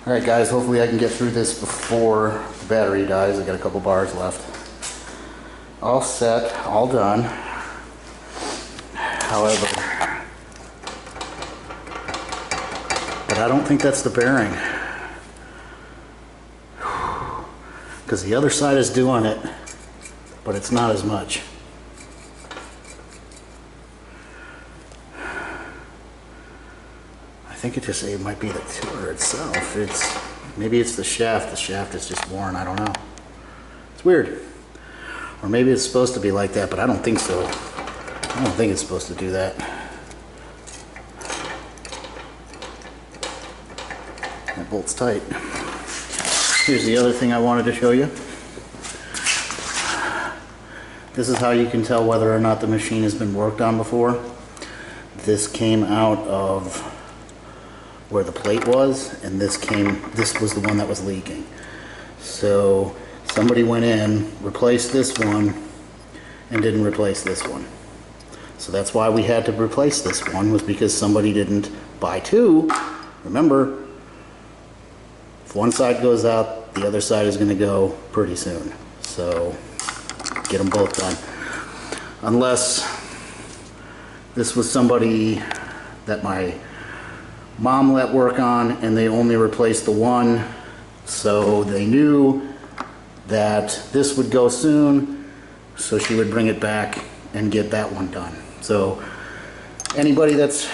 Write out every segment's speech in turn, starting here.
Alright guys, hopefully I can get through this before the battery dies. I got a couple bars left. All set, all done. However, but I don't think that's the bearing. Because the other side is doing it, but it's not as much. I think it might be the tiller itself. Maybe it's the shaft. The shaft is just worn. I don't know. It's weird. Or maybe it's supposed to be like that, but I don't think so. I don't think it's supposed to do that. That bolt's tight. Here's the other thing I wanted to show you. This is how you can tell whether or not the machine has been worked on before. This came out of where the plate was, and this was the one that was leaking. So somebody went in, replaced this one, and didn't replace this one. So that's why we had to replace this one, was because somebody didn't buy two. Remember, if one side goes out, the other side is going to go pretty soon. So get them both done. Unless this was somebody that my mom let work on and they only replaced the one, so they knew that this would go soon, so she would bring it back and get that one done. So anybody that's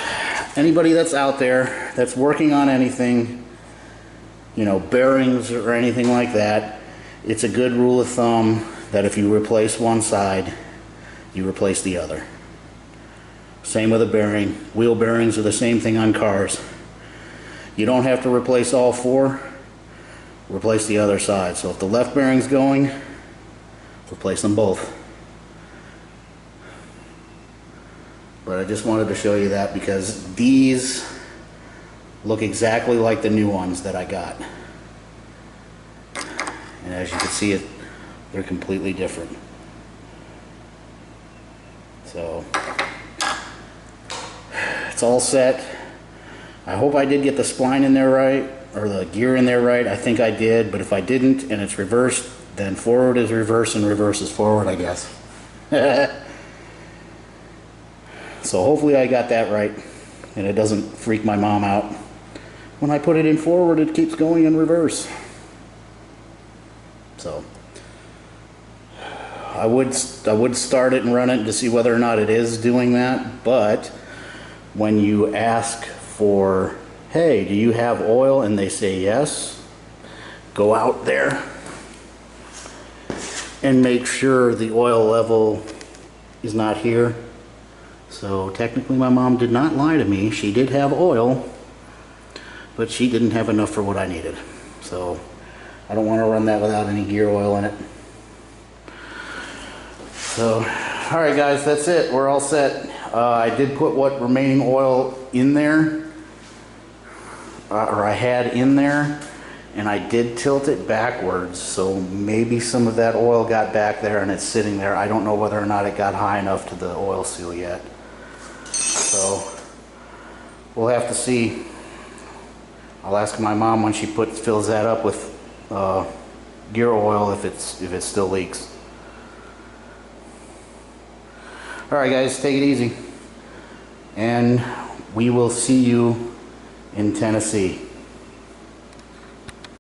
out there that's working on anything, you know, bearings or anything like that, it's a good rule of thumb that if you replace one side, you replace the other. Same with a bearing. Wheel bearings are the same thing on cars. You don't have to replace all four, replace the other side. So if the left bearing's going, replace them both. But I just wanted to show you that because these look exactly like the new ones that I got. And as you can see, they're completely different. So it's all set. I hope I did get the spline in there right, or the gear in there right. I think I did, but if I didn't and it's reversed, then forward is reverse and reverse is forward, I guess. So hopefully I got that right and it doesn't freak my mom out. When I put it in forward, it keeps going in reverse. So I would start it and run it to see whether or not it is doing that, but when you ask for, hey, do you have oil, and they say yes, go out there and make sure the oil level is not here. So technically my mom did not lie to me. She did have oil, but she didn't have enough for what I needed. So I don't want to run that without any gear oil in it. So, alright guys, that's it. We're all set. I did put what remaining oil in there, or I had in there, and I did tilt it backwards, so maybe some of that oil got back there and it's sitting there. I don't know whether or not it got high enough to the oil seal yet. So we'll have to see. I'll ask my mom when she fills that up with gear oil if it still leaks. Alright guys, take it easy. And we will see you in Tennessee.